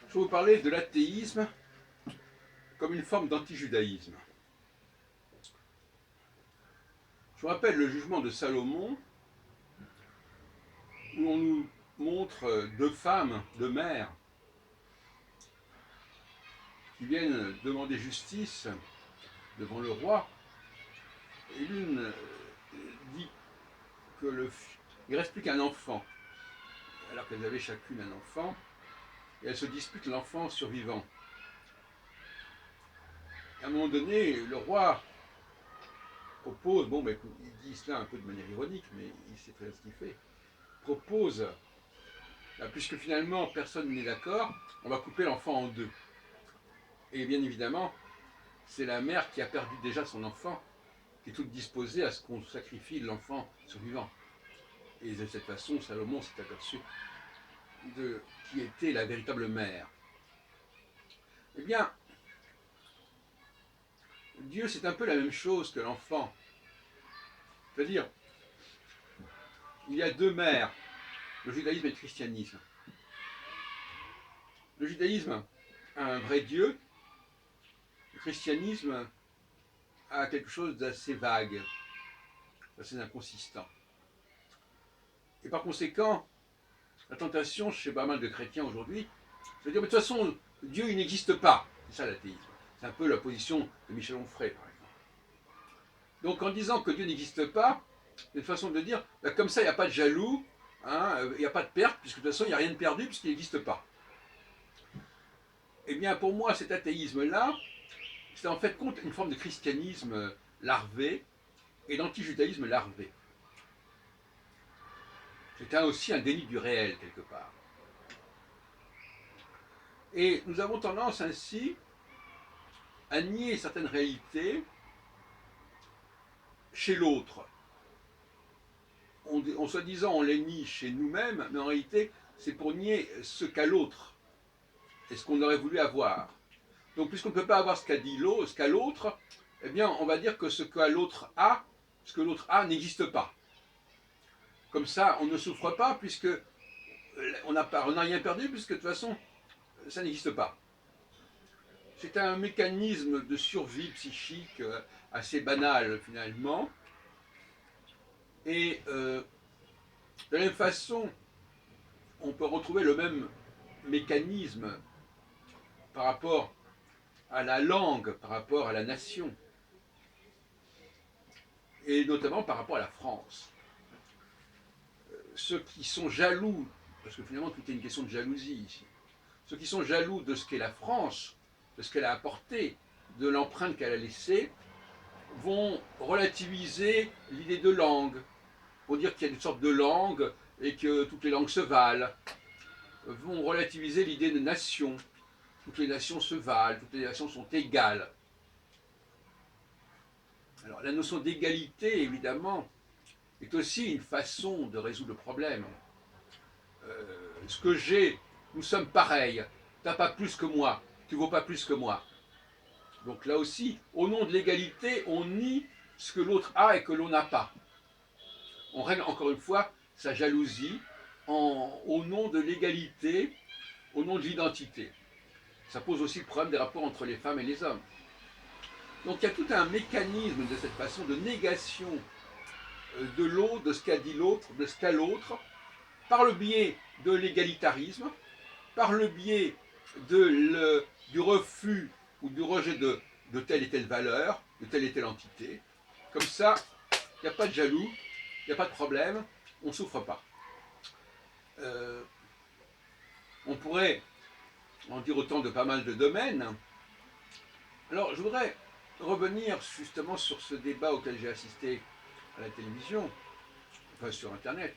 Je vais vous parler de l'athéisme comme une forme d'antijudaïsme. Je vous rappelle le jugement de Salomon, où on nous montre deux femmes, deux mères, qui viennent demander justice devant le roi. Et l'une dit qu'il ne reste plus qu'un enfant, alors qu'elles avaient chacune un enfant, et elles se disputent l'enfant survivant. À un moment donné, le roi propose, bon, ben, il dit cela un peu de manière ironique, mais il sait très bien ce qu'il fait, propose, puisque finalement personne n'est d'accord, on va couper l'enfant en deux. Et bien évidemment, c'est la mère qui a perdu déjà son enfant, qui est toute disposée à ce qu'on sacrifie l'enfant survivant. Et de cette façon, Salomon s'est aperçu de qui était la véritable mère. Eh bien, Dieu, c'est un peu la même chose que l'enfant. C'est-à-dire, il y a deux mères, le judaïsme et le christianisme. Le judaïsme a un vrai Dieu, le christianisme a quelque chose d'assez vague, d'assez inconsistant. Et par conséquent, la tentation chez pas mal de chrétiens aujourd'hui, c'est de dire, mais de toute façon, Dieu, il n'existe pas. C'est ça l'athéisme. C'est un peu la position de Michel Onfray, par exemple. Donc en disant que Dieu n'existe pas, c'est une façon de dire, bah, comme ça, il n'y a pas de jaloux, hein, il n'y a pas de perte, puisque de toute façon, il n'y a rien de perdu, puisqu'il n'existe pas. Eh bien, pour moi, cet athéisme-là, c'est en fait une forme de christianisme larvé et d'antijudaïsme larvé. C'est aussi un déni du réel, quelque part. Et nous avons tendance ainsi à nier certaines réalités chez l'autre. En soi-disant, on les nie chez nous-mêmes, mais en réalité, c'est pour nier ce qu'a l'autre et ce qu'on aurait voulu avoir. Donc, puisqu'on ne peut pas avoir ce qu'a l'autre, eh bien, on va dire que ce que l'autre a, n'existe pas. Comme ça, on ne souffre pas, puisque on n'a rien perdu, puisque de toute façon, ça n'existe pas. C'est un mécanisme de survie psychique assez banal, finalement. Et de la même façon, on peut retrouver le même mécanisme par rapport à la langue, par rapport à la nation, et notamment par rapport à la France. Ceux qui sont jaloux, parce que finalement tout est une question de jalousie ici, ceux qui sont jaloux de ce qu'est la France, de ce qu'elle a apporté, de l'empreinte qu'elle a laissée, vont relativiser l'idée de langue, pour dire qu'il y a une sorte de langue et que toutes les langues se valent, vont relativiser l'idée de nation, toutes les nations se valent, toutes les nations sont égales. Alors la notion d'égalité, évidemment, est aussi une façon de résoudre le problème. Ce que j'ai, nous sommes pareils, tu n'as pas plus que moi, tu ne vaux pas plus que moi. Donc là aussi, au nom de l'égalité, on nie ce que l'autre a et que l'on n'a pas. On règle encore une fois sa jalousie au nom de l'égalité, au nom de l'identité. Ça pose aussi le problème des rapports entre les femmes et les hommes. Donc il y a tout un mécanisme de cette façon de négation de l'autre, de ce qu'a dit l'autre, de ce qu'a l'autre, par le biais de l'égalitarisme, par le biais du refus ou du rejet de telle et telle valeur, de telle et telle entité. Comme ça, il n'y a pas de jaloux, il n'y a pas de problème, on ne souffre pas. On pourrait en dire autant de pas mal de domaines. Alors, je voudrais revenir justement sur ce débat auquel j'ai assisté à la télévision, enfin sur Internet,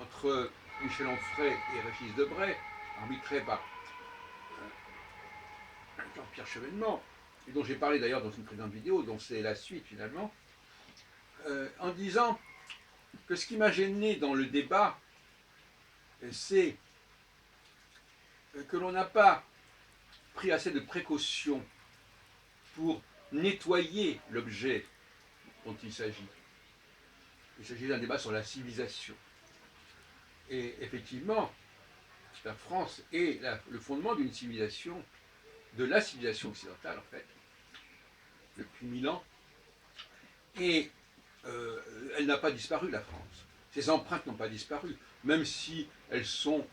entre Michel Onfray et Régis Debray, arbitré par Jean-Pierre Chevènement, et dont j'ai parlé d'ailleurs dans une précédente vidéo, dont c'est la suite finalement, en disant que ce qui m'a gêné dans le débat, c'est que l'on n'a pas pris assez de précautions pour nettoyer l'objet dont il s'agit. Il s'agit d'un débat sur la civilisation. Et effectivement, la France est le fondement d'une civilisation, de la civilisation occidentale en fait, depuis 1000 ans. Et elle n'a pas disparu, la France. Ses empreintes n'ont pas disparu, même si elles sont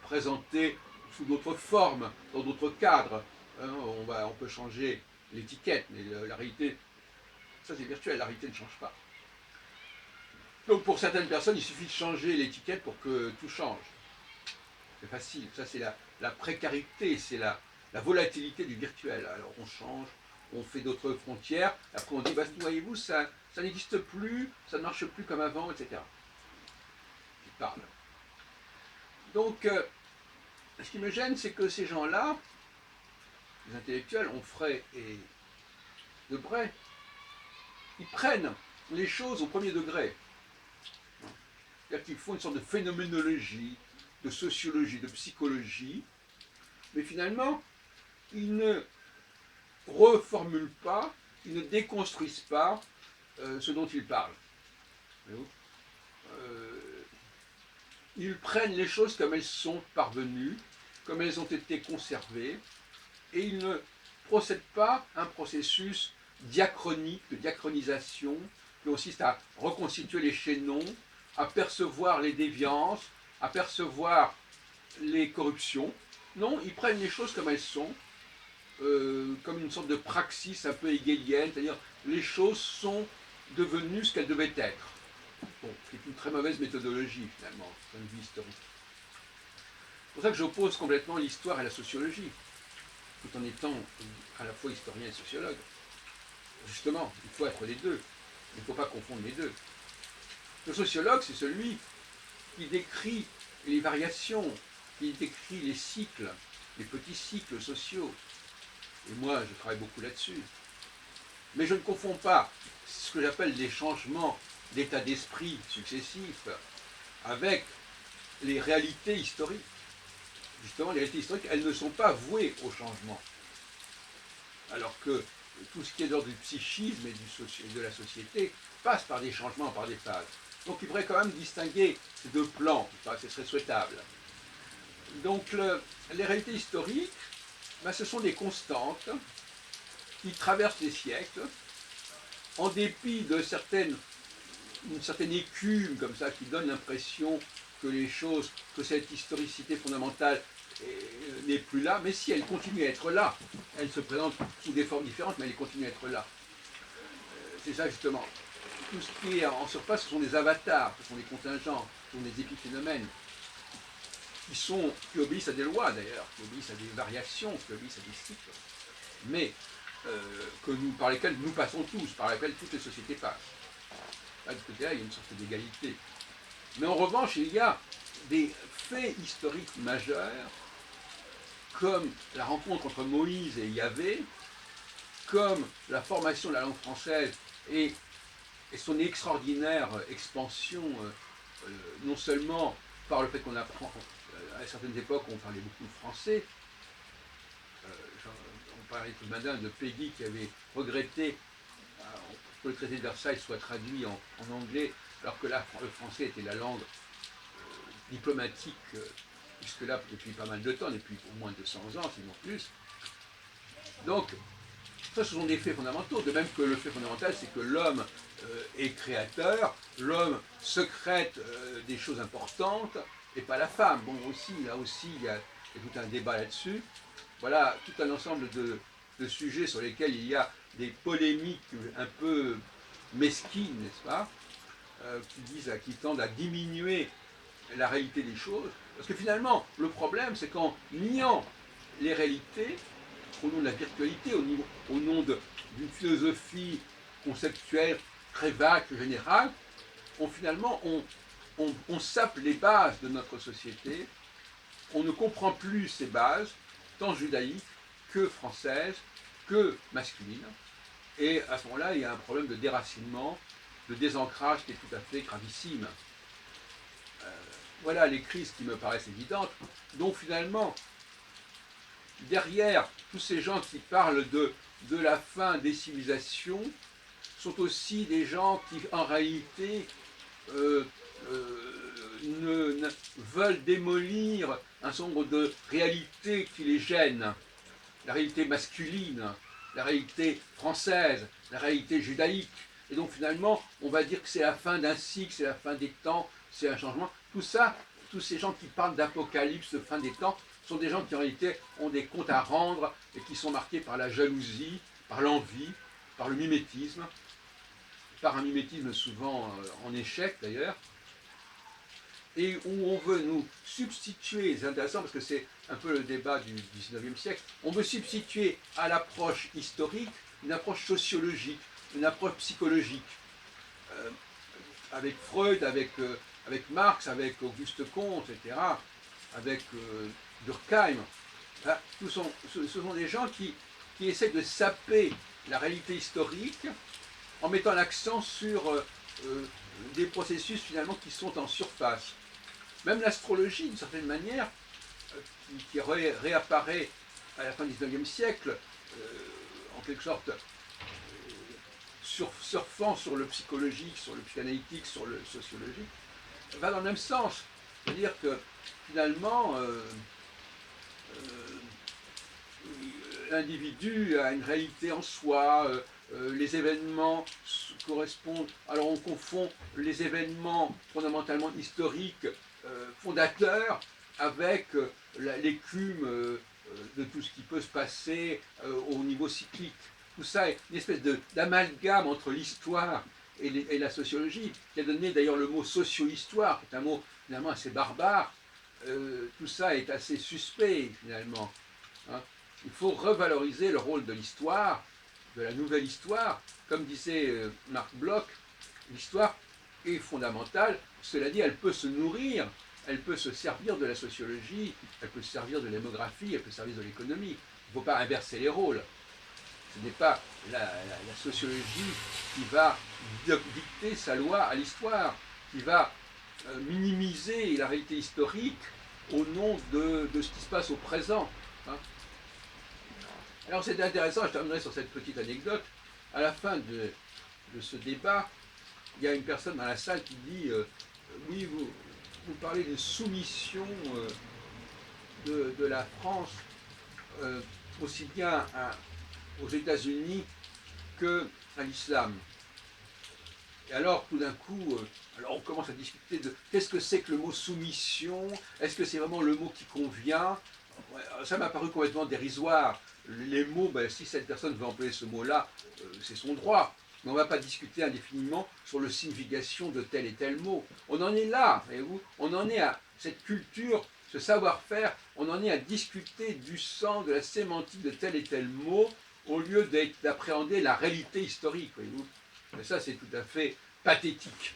présentées sous d'autres formes, dans d'autres cadres. Hein, on peut changer l'étiquette, mais la réalité, ça c'est virtuel, la réalité ne change pas. Donc pour certaines personnes, il suffit de changer l'étiquette pour que tout change. C'est facile, ça c'est la précarité, c'est la volatilité du virtuel. Alors on change, on fait d'autres frontières, après on dit, bah, voyez-vous, ça n'existe plus, ça ne marche plus comme avant, etc. Qui parle. Donc, ce qui me gêne, c'est que ces gens-là, les intellectuels, Onfray et Debray, ils prennent les choses au premier degré. C'est-à-dire qu'ils font une sorte de phénoménologie, de sociologie, de psychologie, mais finalement, ils ne reformulent pas, ils ne déconstruisent pas ce dont ils parlent. Ils prennent les choses comme elles sont parvenues, comme elles ont été conservées, et ils ne procèdent pas à un processus diachronique, de diachronisation, qui consiste à reconstituer les chaînons, à percevoir les déviances, à percevoir les corruptions. Non, ils prennent les choses comme elles sont, comme une sorte de praxis un peu hegelienne, c'est-à-dire les choses sont devenues ce qu'elles devaient être. Bon, c'est une très mauvaise méthodologie finalement, d'un point de vue historique. C'est pour ça que j'oppose complètement l'histoire et la sociologie, tout en étant à la fois historien et sociologue. Justement, il faut être les deux, il ne faut pas confondre les deux. Le sociologue, c'est celui qui décrit les variations, qui décrit les cycles, les petits cycles sociaux. Et moi, je travaille beaucoup là-dessus. Mais je ne confonds pas ce que j'appelle les changements d'état d'esprit successifs avec les réalités historiques. Justement, les réalités historiques, elles ne sont pas vouées au changement. Alors que tout ce qui est d'ordre du psychisme et de la société passe par des changements, par des phases. Donc il faudrait quand même distinguer ces deux plans, ce serait souhaitable. Donc les réalités historiques, ben, ce sont des constantes qui traversent les siècles, en dépit de une certaine écume comme ça qui donne l'impression que les choses, que cette historicité fondamentale n'est plus là, mais si elle continue à être là, elle se présente sous des formes différentes, mais elle continue à être là. C'est ça justement. Tout ce qui est en surface, ce sont des avatars, ce sont des contingents, ce sont des épiphénomènes, qui obéissent à des lois d'ailleurs, qui obéissent à des variations, qui obéissent à des cycles, mais par lesquels nous passons tous, par lesquels toutes les sociétés passent. Là, de ce côté-là, il y a une sorte d'égalité. Mais en revanche, il y a des faits historiques majeurs, comme la rencontre entre Moïse et Yahvé, comme la formation de la langue française et son extraordinaire expansion, non seulement par le fait qu'on apprend, à certaines époques, on parlait beaucoup de français. On parlait tout de matin de Peggy qui avait regretté que le traité de Versailles soit traduit en anglais, alors que là, le français était la langue diplomatique, jusque-là, depuis pas mal de temps, depuis au moins 200 ans, sinon plus. Donc, ça, ce sont des faits fondamentaux, de même que le fait fondamental, c'est que l'homme est créateur, l'homme secrète des choses importantes, et pas la femme. Bon, là aussi, il y a tout un débat là-dessus. Voilà tout un ensemble de sujets sur lesquels il y a des polémiques un peu mesquines, n'est-ce pas, qui tendent à diminuer la réalité des choses. Parce que finalement, le problème, c'est qu'en niant les réalités, au nom de la virtualité, au nom d'une philosophie conceptuelle très vague, très générale, on sape les bases de notre société, on ne comprend plus ces bases, tant judaïques que françaises, que masculines, et à ce moment-là, il y a un problème de déracinement, de désancrage qui est tout à fait gravissime. Voilà les crises qui me paraissent évidentes, dont finalement, derrière tous ces gens qui parlent de la fin des civilisations, sont aussi des gens qui, en réalité, euh, veulent démolir un certain nombre de réalités qui les gênent. La réalité masculine, la réalité française, la réalité judaïque. Et donc finalement, on va dire que c'est la fin d'un cycle, c'est la fin des temps, c'est un changement. Tout ça, tous ces gens qui parlent d'apocalypse, de fin des temps, sont des gens qui en réalité ont des comptes à rendre et qui sont marqués par la jalousie, par l'envie, par le mimétisme, par un mimétisme souvent en échec d'ailleurs, et où on veut nous substituer, c'est intéressant parce que c'est un peu le débat du 19e siècle, on veut substituer à l'approche historique une approche sociologique, une approche psychologique. Euh, avec Freud, avec Marx, avec Auguste Comte, etc., avec Durkheim, ben, ce sont des gens qui essaient de saper la réalité historique en mettant l'accent sur des processus finalement qui sont en surface. Même l'astrologie, d'une certaine manière, qui réapparaît à la fin du 19e siècle, en quelque sorte surfant sur le psychologique, sur le psychanalytique, sur le sociologique, va dans le même sens. C'est-à-dire que finalement, l'individu a une réalité en soi, les événements correspondent, alors on confond les événements fondamentalement historiques fondateurs avec l'écume de tout ce qui peut se passer au niveau cyclique. Tout ça est une espèce d'amalgame entre l'histoire et la sociologie, qui a donné d'ailleurs le mot socio-histoire, qui est un mot finalement assez barbare. Tout ça est assez suspect finalement. Hein. Il faut revaloriser le rôle de l'histoire, de la nouvelle histoire. Comme disait Marc Bloch, l'histoire est fondamentale. Cela dit, elle peut se nourrir, elle peut se servir de la sociologie, elle peut se servir de l'hémographie, elle peut se servir de l'économie. Il ne faut pas inverser les rôles. Ce n'est pas la sociologie qui va dicter sa loi à l'histoire, qui va minimiser la réalité historique au nom de ce qui se passe au présent. Hein. Alors c'est intéressant, je terminerai sur cette petite anecdote. À la fin de ce débat, il y a une personne dans la salle qui dit oui, vous parlez de soumission de la France aussi bien aux États-Unis qu'à l'islam. Et alors, tout d'un coup, alors on commence à discuter de qu'est-ce que c'est que le mot soumission, est-ce que c'est vraiment le mot qui convient. Ça m'a paru complètement dérisoire. Les mots, ben, si cette personne veut employer ce mot-là, c'est son droit. Mais on ne va pas discuter indéfiniment sur la signification de tel et tel mot. On en est là, voyez-vous. On en est à cette culture, ce savoir-faire, on en est à discuter du sens, de la sémantique de tel et tel mot, au lieu d'appréhender la réalité historique, voyez-vous. Et ça, c'est tout à fait pathétique.